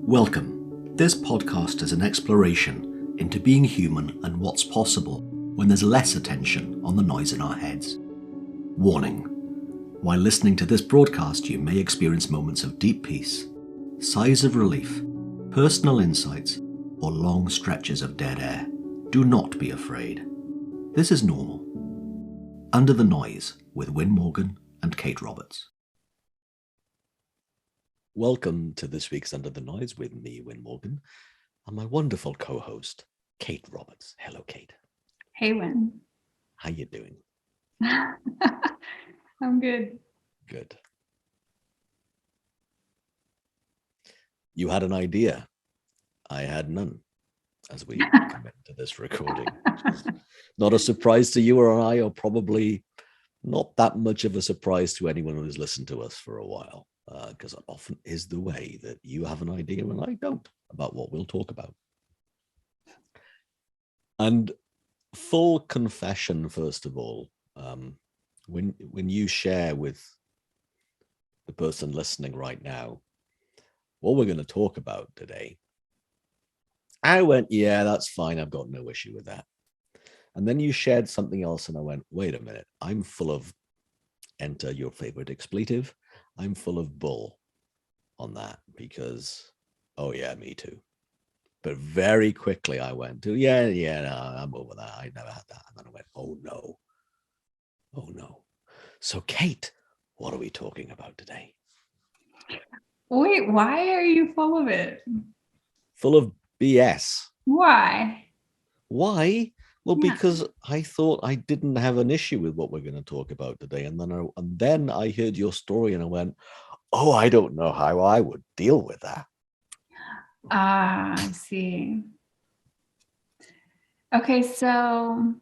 Welcome. This podcast is an exploration into being human and what's possible when there's less attention on the noise in our heads. Warning. While listening to this broadcast, you may experience moments of deep peace, sighs of relief, personal insights, or long stretches of dead air. Do not be afraid. This is normal. Under the Noise with Win Morgan and Kate Roberts. Welcome to this week's Under the Noise with me, Win Morgan, and my wonderful co-host, Kate Roberts. Hello, Kate. Hey, Win. How you doing? I'm good. Good. You had an idea. I had none as we come into this recording. Not a surprise to you or I, or probably not that much of a surprise to anyone who has listened to us for a while. Because it often is the way that you have an idea and I don't about what we'll talk about. And full confession, first of all, when you share with the person listening right now what we're going to talk about today, I went, yeah, that's fine. I've got no issue with that. And then you shared something else and I went, wait a minute, I'm full of, enter your favorite expletive, I'm full of bull on that because, oh yeah, me too. But very quickly I went to, no, I'm over that. I never had that. And then I went, oh no. So Kate, what are we talking about today? Wait, why are you full of it? Full of BS. Why? Why? Well, because I thought I didn't have an issue with what we're going to talk about today. And then I heard your story and I went, oh, I don't know how I would deal with that. I see. Okay, so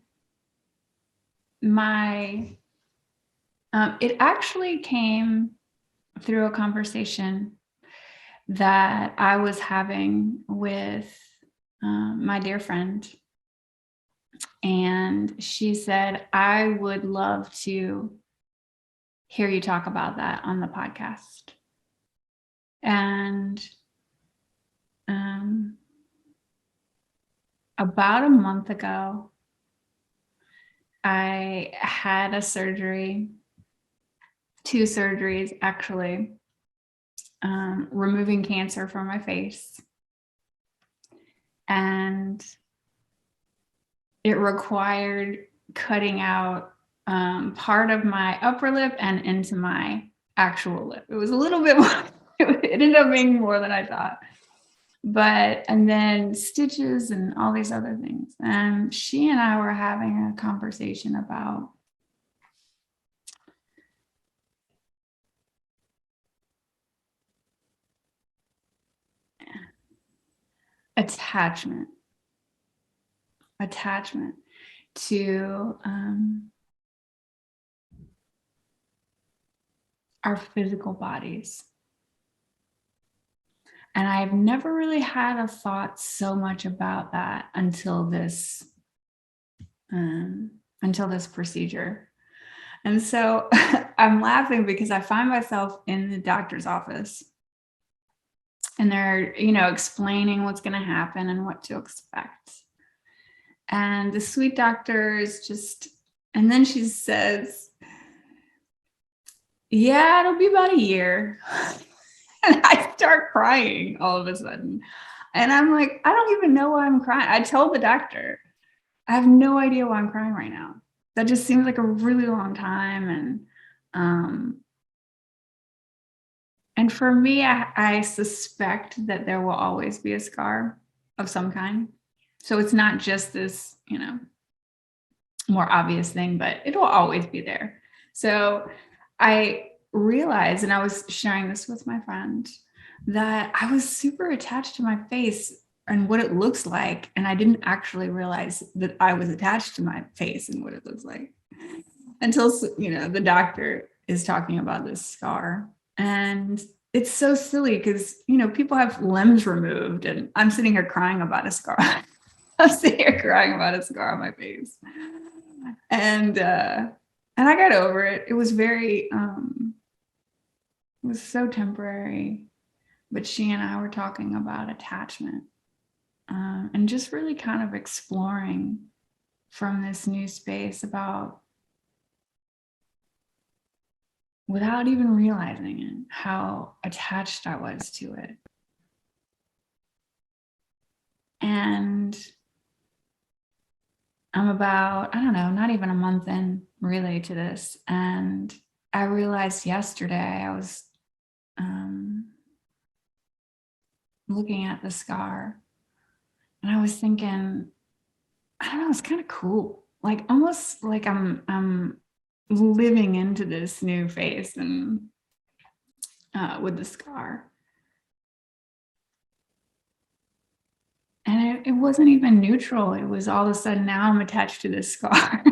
it actually came through a conversation that I was having with my dear friend. And she said, I would love to hear you talk about that on the podcast. And about a month ago, I had a surgery, 2 surgeries actually, removing cancer from my face. And it required cutting out part of my upper lip and into my actual lip. It was a little bit more, it ended up being more than I thought. And then stitches and all these other things. And she and I were having a conversation about attachment to our physical bodies. And I've never really had a thought so much about that until this procedure. And so I'm laughing because I find myself in the doctor's office and they're, explaining what's going to happen and what to expect. And the sweet doctor is and then she says, yeah, it'll be about a year. And I start crying all of a sudden. And I'm like, I don't even know why I'm crying. I told the doctor, I have no idea why I'm crying right now. That just seems like a really long time. And for me, I suspect that there will always be a scar of some kind. So it's not just this, more obvious thing, but it will always be there. So I realized, and I was sharing this with my friend, that I was super attached to my face and what it looks like. And I didn't actually realize that I was attached to my face and what it looks like until, the doctor is talking about this scar. And it's so silly because, people have limbs removed and I'm sitting here crying about a scar. I'm sitting here crying about a scar on my face. And I got over it. It was very, it was so temporary. but she and I were talking about attachment, and just really kind of exploring from this new space about, without even realizing it, how attached I was to it. And I'm about, I don't know, not even a month in really to this. And I realized yesterday I was looking at the scar, and I was thinking, I don't know, it's kind of cool. Like almost like I'm living into this new phase and with the scar. And it wasn't even neutral. It was all of a sudden now I'm attached to this scar.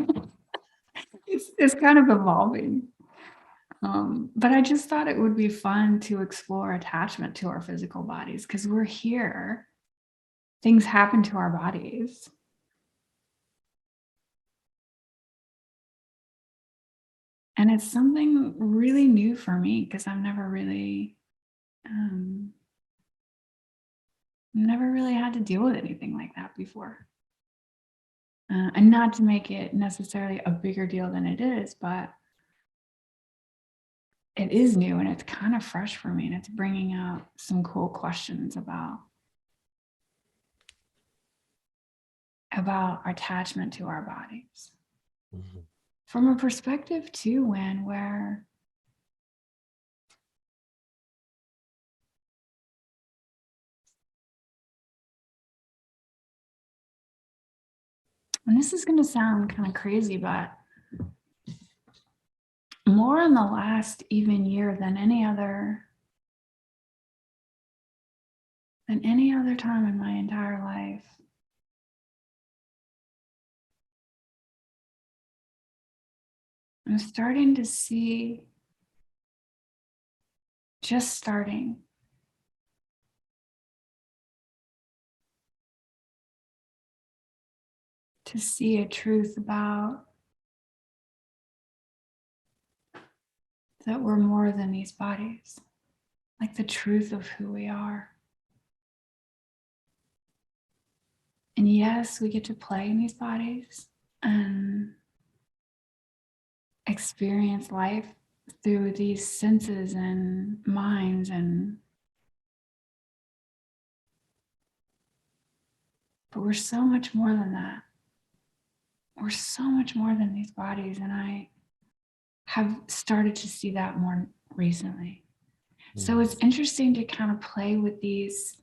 It's kind of evolving. But I just thought it would be fun to explore attachment to our physical bodies, because we're here. Things happen to our bodies. And it's something really new for me, because I've never really had to deal with anything like that before. And not to make it necessarily a bigger deal than it is, but it is new and it's kind of fresh for me, and it's bringing out some cool questions about attachment to our bodies. Mm-hmm. From a perspective too, where and this is going to sound kind of crazy, but more in the last even year than any other time in my entire life, I'm starting to see, just starting to see a truth about that we're more than these bodies, like the truth of who we are. And yes, we get to play in these bodies and experience life through these senses and minds, but we're so much more than that. We're so much more than these bodies, and I have started to see that more recently. So it's interesting to kind of play with these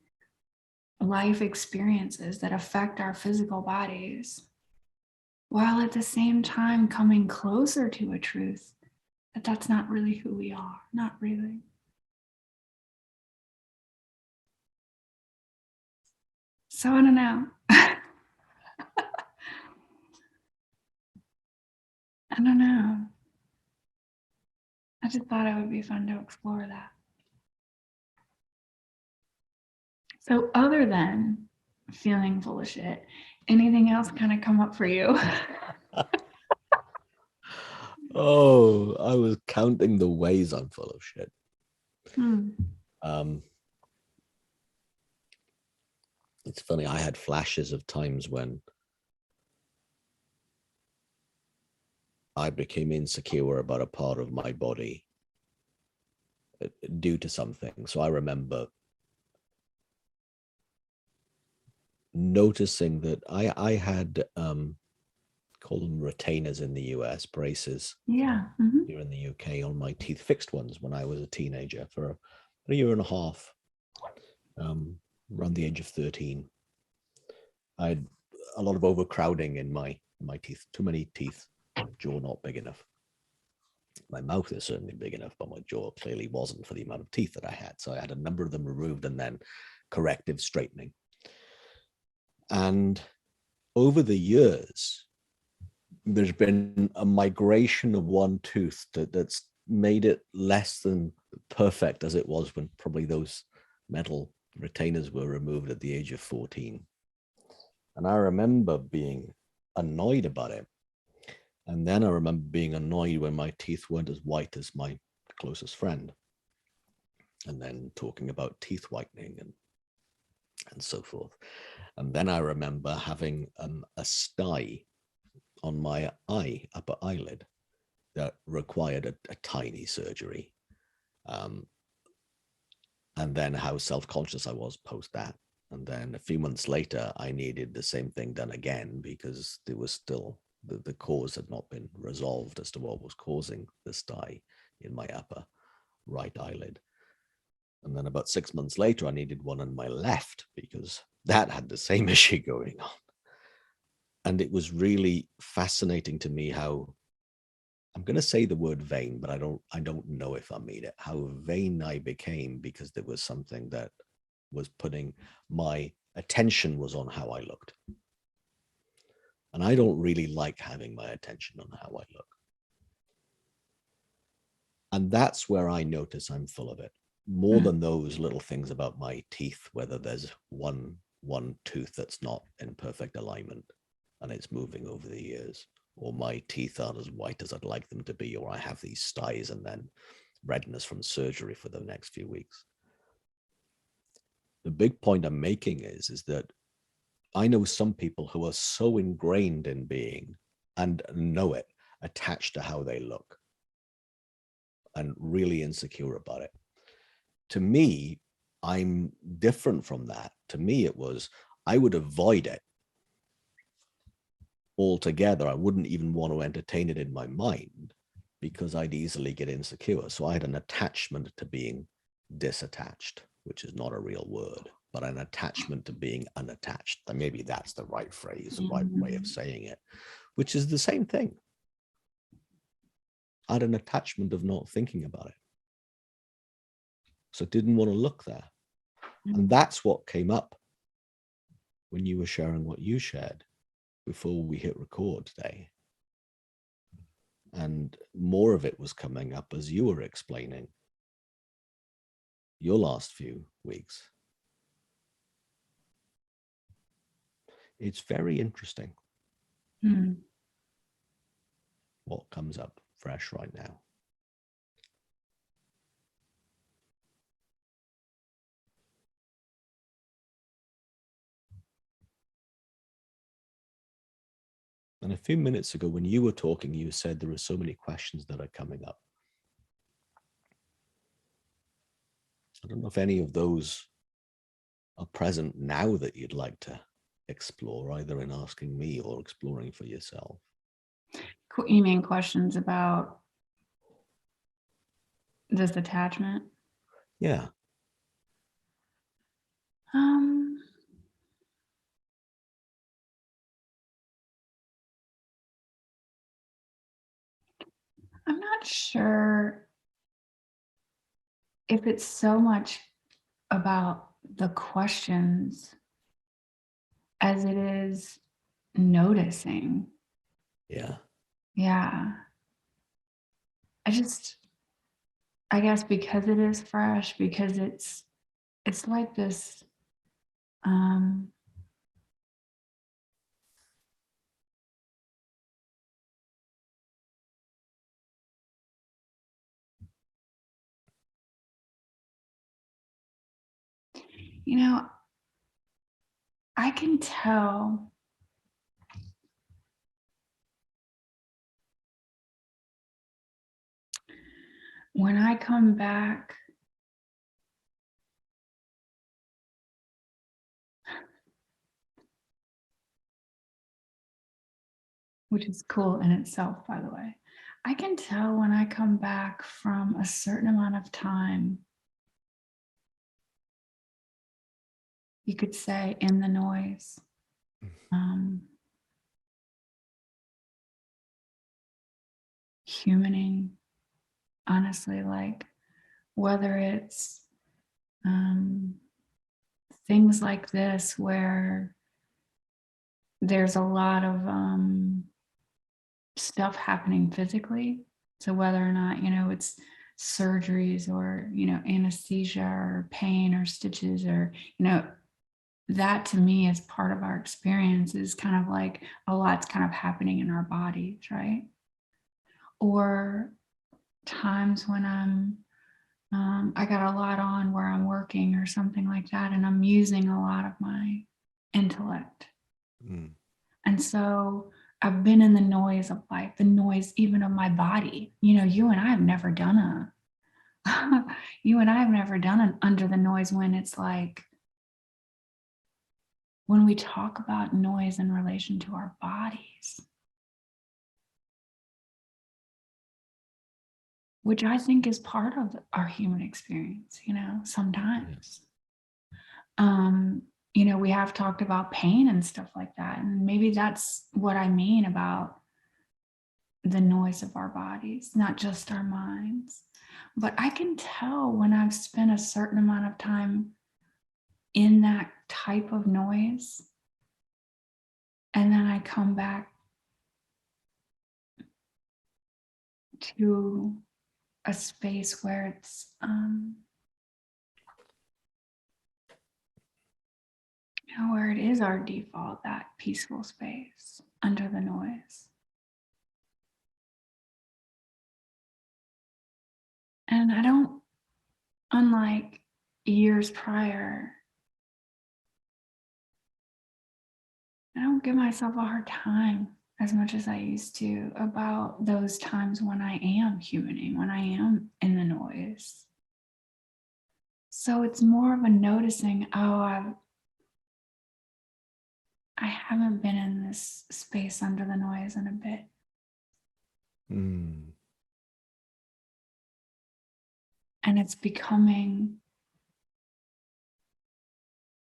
life experiences that affect our physical bodies, while at the same time coming closer to a truth that that's not really who we are, not really. So I don't know. I don't know. I just thought it would be fun to explore that. So other than feeling full of shit, anything else kind of come up for you? Oh, I was counting the ways I'm full of shit. It's funny, I had flashes of times when I became insecure about a part of my body due to something. So I remember noticing that I had call them retainers in the US, braces. Yeah. Here in the UK on my teeth, fixed ones, when I was a teenager for a year and a half, around the age of 13. I had a lot of overcrowding in my teeth, too many teeth, jaw not big enough. My mouth is certainly big enough, but my jaw clearly wasn't for the amount of teeth that I had. So I had a number of them removed and then corrective straightening. And over the years, there's been a migration of one tooth that's made it less than perfect as it was when probably those metal retainers were removed at the age of 14. And I remember being annoyed about it. And then I remember being annoyed when my teeth weren't as white as my closest friend. and then talking about teeth whitening and so forth. And then I remember having a sty on my upper eyelid, that required a tiny surgery. Um, and then how self-conscious I was post that. And then a few months later, I needed the same thing done again because there was still, the cause had not been resolved as to what was causing the sty in my upper right eyelid. And then about 6 months later, I needed one on my left because that had the same issue going on. And it was really fascinating to me how, I'm going to say the word vain, but I don't know if I mean it, how vain I became because there was something that was putting my attention was on how I looked. And I don't really like having my attention on how I look. And that's where I notice I'm full of it, more than those little things about my teeth, whether there's one tooth that's not in perfect alignment and it's moving over the years, or my teeth aren't as white as I'd like them to be, or I have these styes and then redness from surgery for the next few weeks. The big point I'm making is that I know some people who are so ingrained in being and know it, attached to how they look and really insecure about it. To me, I'm different from that. To me, it was, I would avoid it altogether. I wouldn't even want to entertain it in my mind because I'd easily get insecure. So I had an attachment to being disattached, which is not a real word, but an attachment to being unattached. And maybe that's the right phrase, the right way of saying it, which is the same thing. I had an attachment of not thinking about it. So didn't want to look there. And that's what came up when you were sharing what you shared before we hit record today. And more of it was coming up as you were explaining your last few weeks. It's very interesting what comes up fresh right now. And a few minutes ago, when you were talking, you said there are so many questions that are coming up. I don't know if any of those are present now that you'd like to explore, either in asking me or exploring for yourself. You mean questions about this attachment? Yeah. I'm not sure if it's so much about the questions as it is noticing. Yeah. Yeah. I guess because it is fresh, because it's like this, you know, I can tell when I come back, which is cool in itself, by the way. I can tell when I come back from a certain amount of time, you could say in the noise, humaning, honestly, like whether it's things like this where there's a lot of stuff happening physically. So whether or not, it's surgeries or, anesthesia or pain or stitches or, that to me is part of our experience, is kind of like a lot's kind of happening in our bodies, right? Or times when I'm I got a lot on where I'm working or something like that, and I'm using a lot of my intellect. Mm. And so I've been in the noise of life, the noise even of my body. You and I have never done you and I have never done an under the noise when it's like, when we talk about noise in relation to our bodies, which I think is part of our human experience, sometimes. We have talked about pain and stuff like that. And maybe that's what I mean about the noise of our bodies, not just our minds. But I can tell when I've spent a certain amount of time in that type of noise, and then I come back to a space where it's where it is our default, that peaceful space under the noise. And I don't, unlike years prior, I don't give myself a hard time as much as I used to about those times when I am humaning, when I am in the noise. So it's more of a noticing, I haven't been in this space under the noise in a bit. Mm. And it's becoming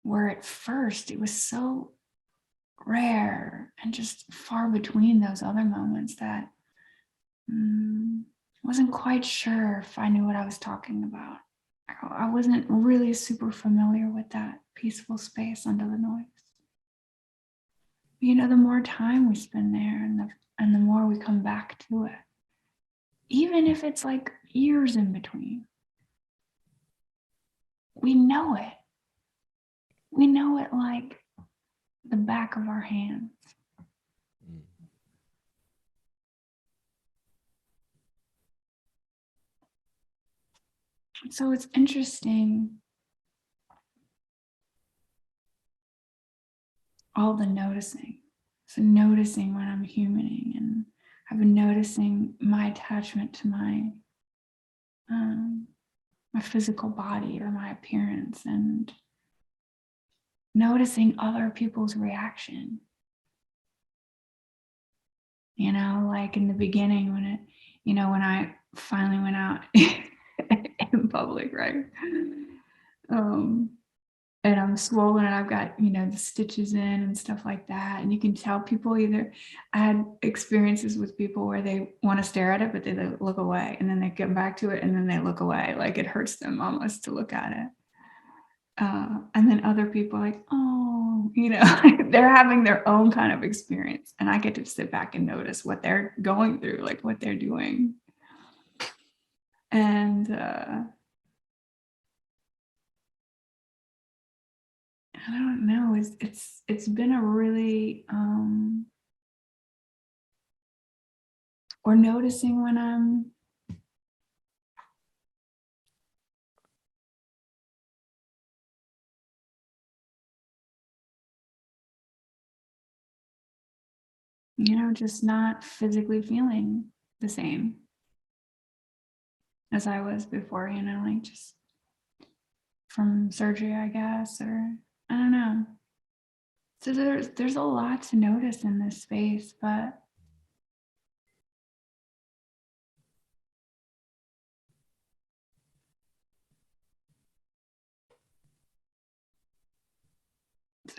where at first it was so rare and just far between those other moments that wasn't quite sure if I knew what I was talking about. I wasn't really super familiar with that peaceful space under the noise. The more time we spend there and the more we come back to it, even if it's like years in between, we know it. We know it like the back of our hands. Mm. So it's interesting, all the noticing. So noticing when I'm humaning, and I've been noticing my attachment to my physical body or my appearance, and noticing other people's reaction. Like in the beginning when I finally went out in public, right? And I'm swollen and I've got, the stitches in and stuff like that. And you can tell people either, I had experiences with people where they want to stare at it, but they look away, and then they get back to it and then they look away. Like it hurts them almost to look at it. And then other people are like, oh, they're having their own kind of experience. And I get to sit back and notice what they're going through, like what they're doing. And I don't know, it's been a really, or noticing when I'm just not physically feeling the same as I was before, like just from surgery, I guess, or I don't know. So there's a lot to notice in this space, but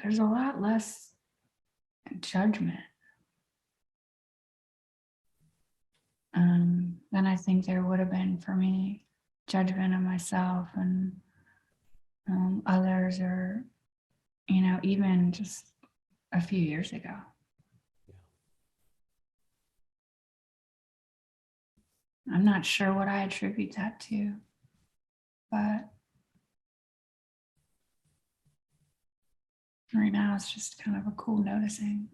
there's a lot less judgment than I think there would have been for me. Judgment of myself and others, or even just a few years ago. I'm not sure what I attribute that to, but right now it's just kind of a cool noticing.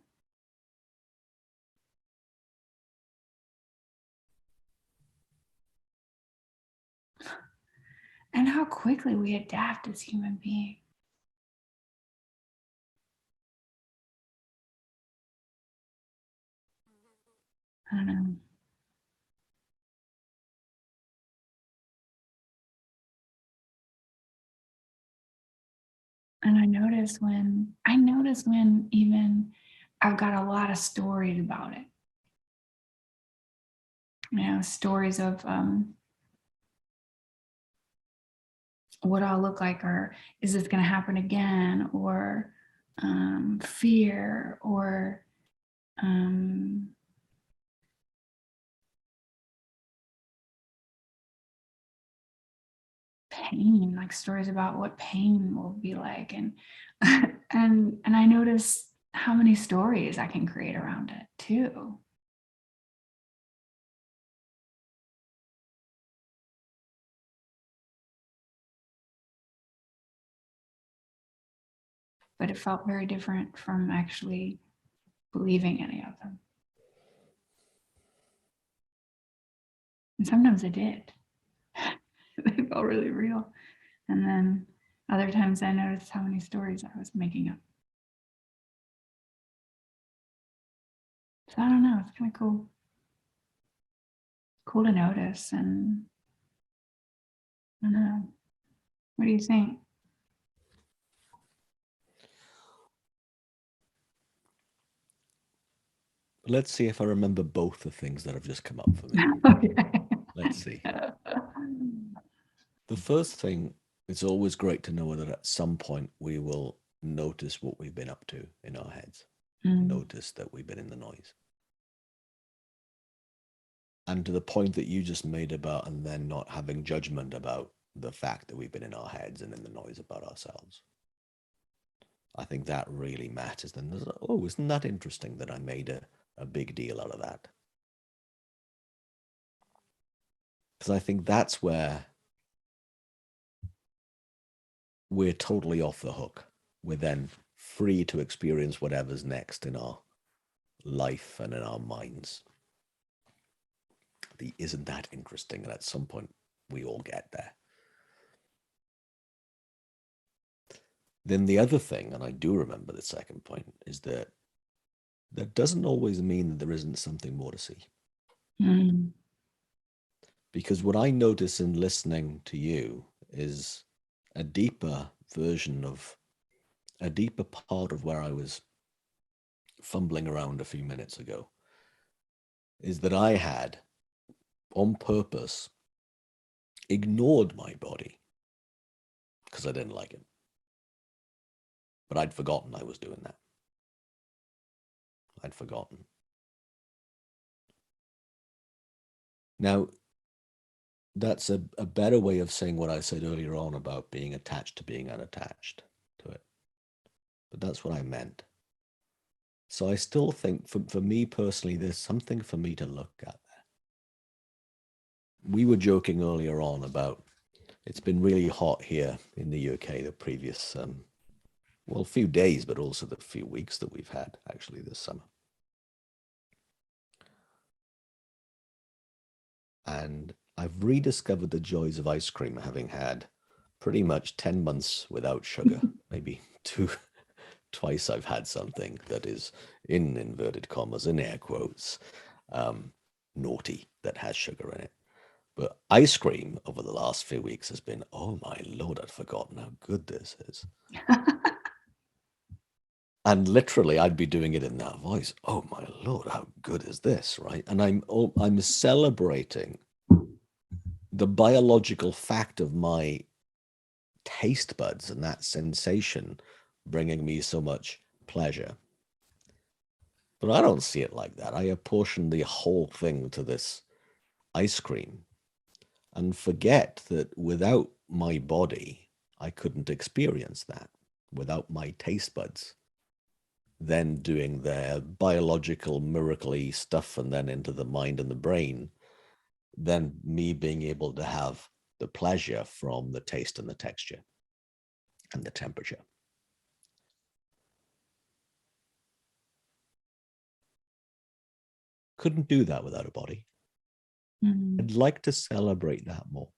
And how quickly we adapt as human beings. I don't know. And I notice when even I've got a lot of stories about it. Stories of what I'll look like, or is this going to happen again, or fear, or pain, like stories about what pain will be like, and and I notice how many stories I can create around it too. But it felt very different from actually believing any of them. And sometimes it did. They felt really real. And then other times I noticed how many stories I was making up. So I don't know, it's kind of cool. Cool to notice. And I don't know. What do you think? Let's see if I remember both the things that have just come up for me. Okay. Let's see. The first thing, it's always great to know that at some point we will notice what we've been up to in our heads, notice that we've been in the noise. And to the point that you just made about, and then not having judgment about the fact that we've been in our heads and in the noise about ourselves. I think that really matters. Then there's, oh, isn't that interesting that I made a big deal out of that? Because I think that's where we're totally off the hook. We're then free to experience whatever's next in our life and in our minds. Isn't that interesting? And at some point, we all get there. Then the other thing, and I do remember the second point, is that that doesn't always mean that there isn't something more to see. Because what I notice in listening to you is a deeper version of a deeper part of where I was fumbling around a few minutes ago, is that I had on purpose ignored my body because I didn't like it. But I'd forgotten I was doing that. I'd forgotten. Now, that's a better way of saying what I said earlier on about being attached to being unattached to it. But that's what I meant. So I still think, for me personally, there's something for me to look at there. We were joking earlier on about it's been really hot here in the UK the previous, well, few days, but also the few weeks that we've had actually this summer. And I've rediscovered the joys of ice cream, having had pretty much 10 months without sugar. Maybe twice I've had something that is, in inverted commas, in air quotes, naughty, that has sugar in it. But ice cream over the last few weeks has been, oh my Lord, I'd forgotten how good this is. And literally, I'd be doing it in that voice. Oh my Lord, how good is this, right? And I'm celebrating the biological fact of my taste buds and that sensation bringing me so much pleasure. But I don't see it like that. I apportion the whole thing to this ice cream and forget that without my body, I couldn't experience that. Without my taste buds then doing their biological miracle-y stuff and then into the mind and the brain, then me being able to have the pleasure from the taste and the texture and the temperature. Couldn't do that without a body. I'd like to celebrate that more.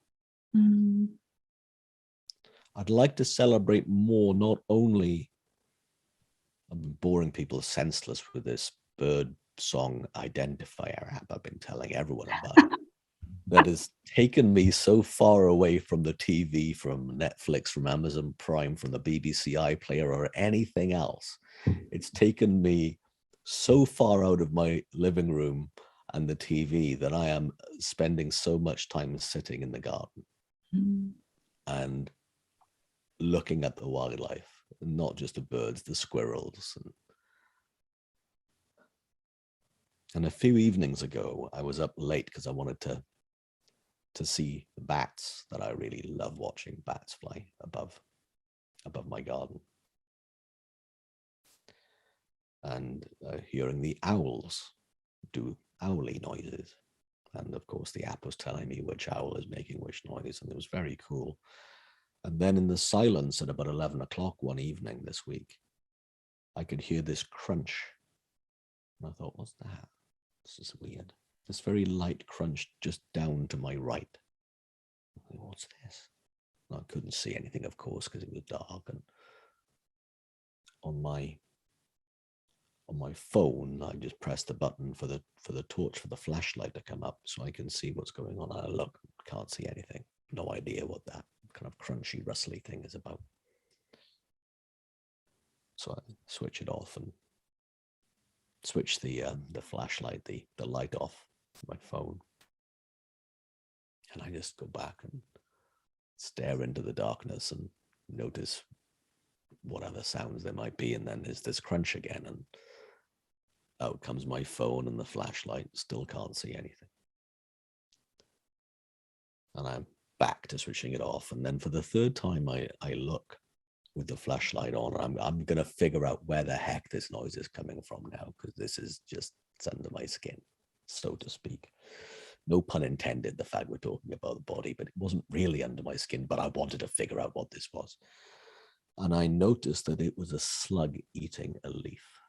I'd like to celebrate more, not only I'm boring people senseless with this bird song identifier app I've been telling everyone about, that has taken me so far away from the TV, from Netflix, from Amazon Prime, from the BBC iPlayer, or anything else. It's taken me so far out of my living room and the TV that I am spending so much time sitting in the garden and looking at the wildlife, not just the birds, the squirrels. And a few evenings ago, I was up late because I wanted to see the bats that I really love watching, bats fly above my garden. And hearing the owls do owly noises. And of course, the app was telling me which owl is making which noise, and it was very cool. And then in the silence at about 11 o'clock one evening this week, I could hear this crunch. And I thought, what's that? This is weird. This very light crunch just down to my right. I thought, what's this? And I couldn't see anything, of course, because it was dark. And on my phone, I just pressed the button for the torch, for the flashlight to come up so I can see what's going on. I look, can't see anything. No idea what that kind of crunchy, rustly thing is about. So I switch it off and switch the flashlight, the light off my phone. And I just go back and stare into the darkness and notice whatever sounds there might be. And then there's this crunch again. And out comes my phone and the flashlight. Still can't see anything. And I'm back to switching it off. And then for the third time, I look with the flashlight on. I'm going to figure out where the heck this noise is coming from now, because this is just, it's under my skin, so to speak. No pun intended, the fact we're talking about the body, but it wasn't really under my skin, but I wanted to figure out what this was. And I noticed that it was a slug eating a leaf.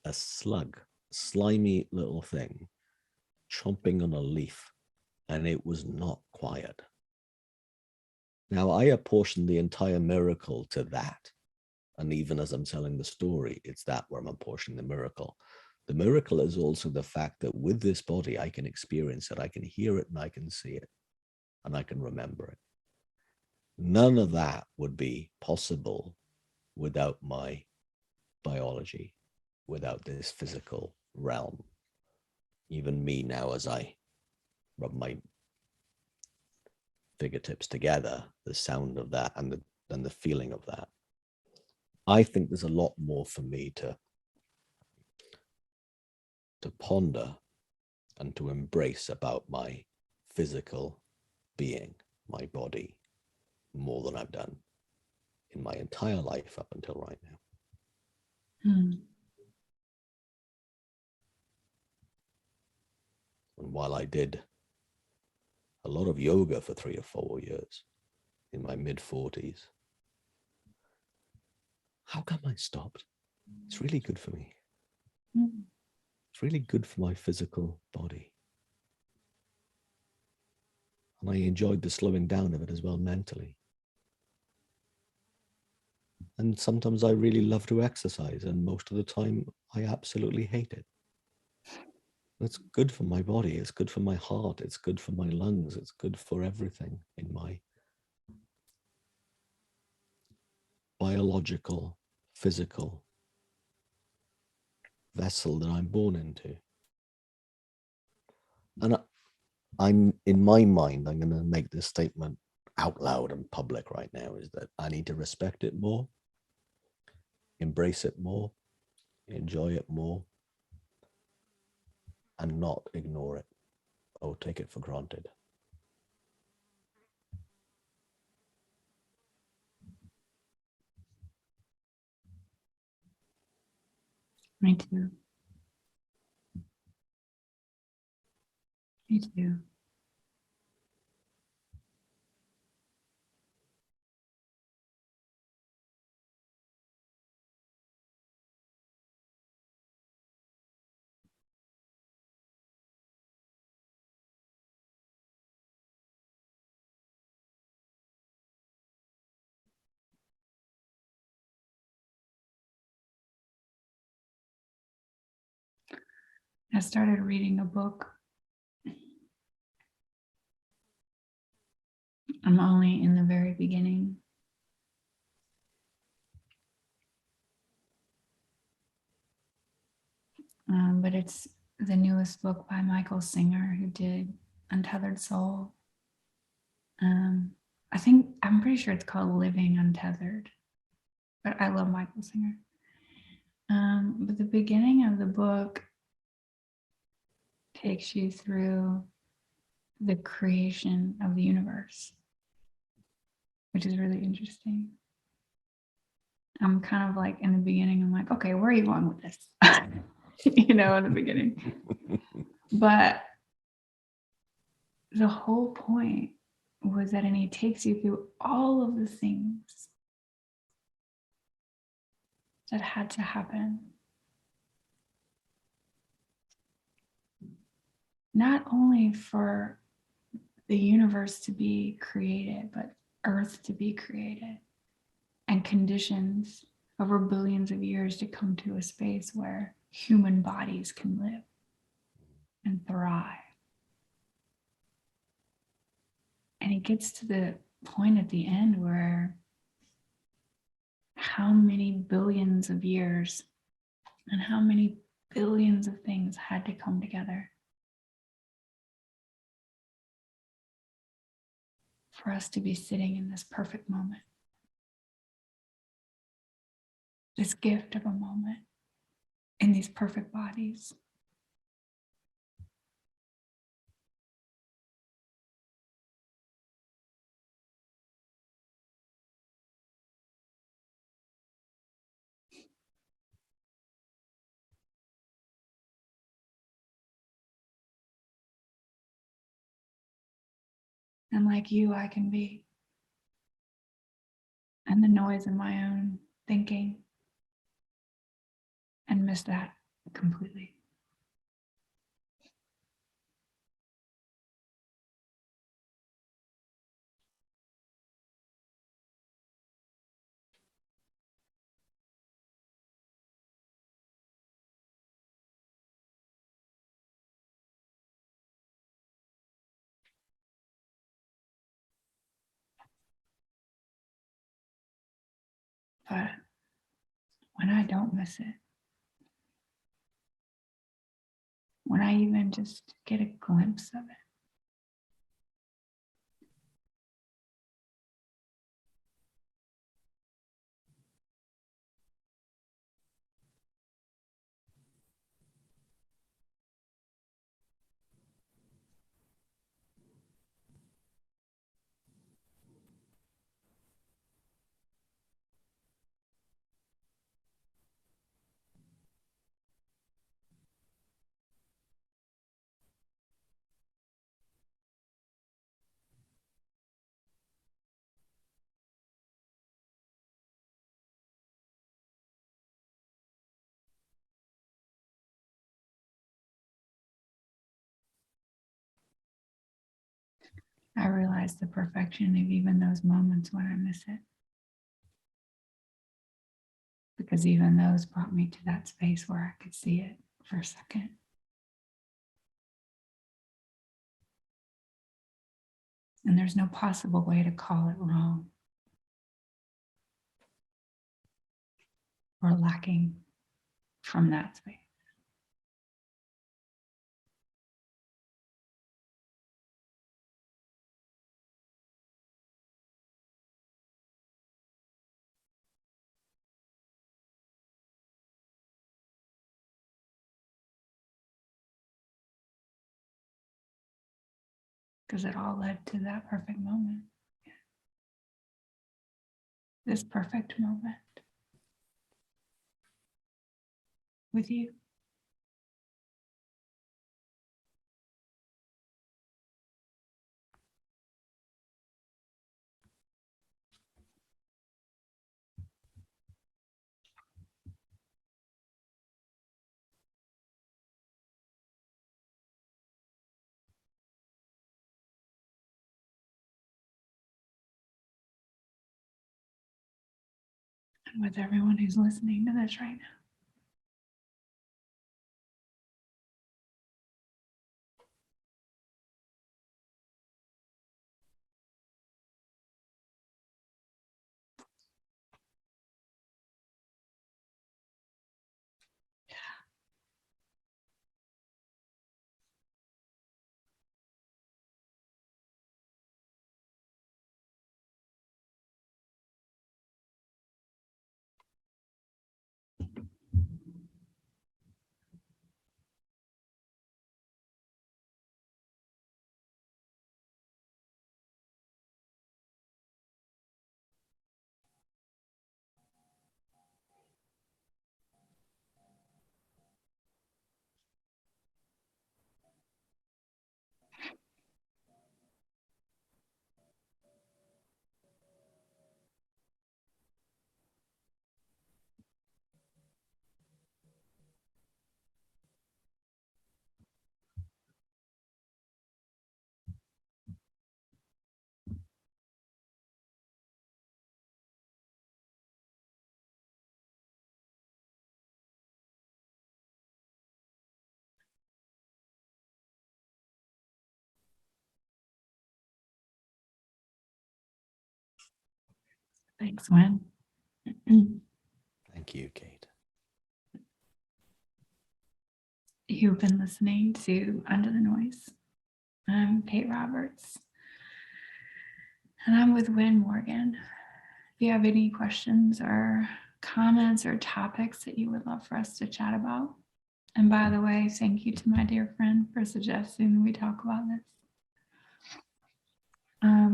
A slug, slimy little thing, chomping on a leaf, and it was not quiet. Now, I apportion the entire miracle to that. And even as I'm telling the story, it's that where I'm apportioning the miracle. The miracle is also the fact that with this body, I can experience it, I can hear it, and I can see it, and I can remember it. None of that would be possible without my biology, without this physical realm. Even me now, as I rub my fingertips together, the sound of that and the feeling of that. I think there's a lot more for me to ponder and to embrace about my physical being, my body, more than I've done in my entire life up until right now. And while I did a lot of yoga for 3 or 4 years in my mid-40s, how come I stopped? It's really good for me. It's really good for my physical body. And I enjoyed the slowing down of it as well mentally. And sometimes I really love to exercise, and most of the time I absolutely hate it. It's good for my body, it's good for my heart, it's good for my lungs, it's good for everything in my biological, physical vessel that I'm born into. And I'm, in my mind, I'm going to make this statement out loud and public right now, is that I need to respect it more, embrace it more, enjoy it more, and not ignore it or take it for granted. Me too. Me too. I started reading a book. I'm only in the very beginning. But it's the newest book by Michael Singer, who did Untethered Soul. I'm pretty sure it's called Living Untethered, but I love Michael Singer. But the beginning of the book takes you through the creation of the universe, which is really interesting. I'm kind of like in the beginning, I'm like, okay, where are you going with this? In the beginning. But the whole point was that, and he takes you through all of the things that had to happen. Not only for the universe to be created, but Earth to be created, and conditions over billions of years to come to a space where human bodies can live and thrive. And it gets to the point at the end where how many billions of years and how many billions of things had to come together for us to be sitting in this perfect moment, this gift of a moment in these perfect bodies. And like you, I can be. And the noise of my own thinking, and miss that completely. But when I don't miss it, when I even just get a glimpse of it, I realize the perfection of even those moments when I miss it. Because even those brought me to that space where I could see it for a second. And there's no possible way to call it wrong or lacking from that space. Because it all led to that perfect moment. This perfect moment with you. And with everyone who's listening to this right now. Thanks, Wynn. Thank you, Kate. You've been listening to Under the Noise. I'm Kate Roberts. And I'm with Wynn Morgan. If you have any questions or comments or topics that you would love for us to chat about. And by the way, thank you to my dear friend for suggesting we talk about this.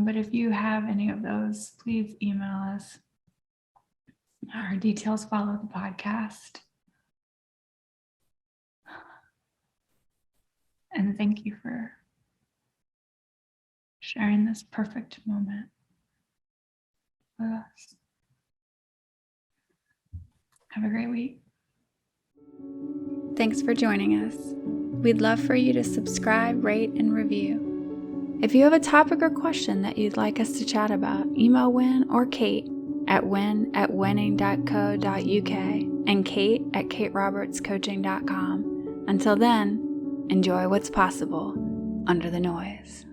But if you have any of those, please email us. Our details follow the podcast. And thank you for sharing this perfect moment with us. Have a great week. Thanks for joining us. We'd love for you to subscribe, rate, and review. If you have a topic or question that you'd like us to chat about, email Wynn or Kate at wynn@winning.co.uk and kate@katerobertscoaching.com. Until then, enjoy what's possible under the noise.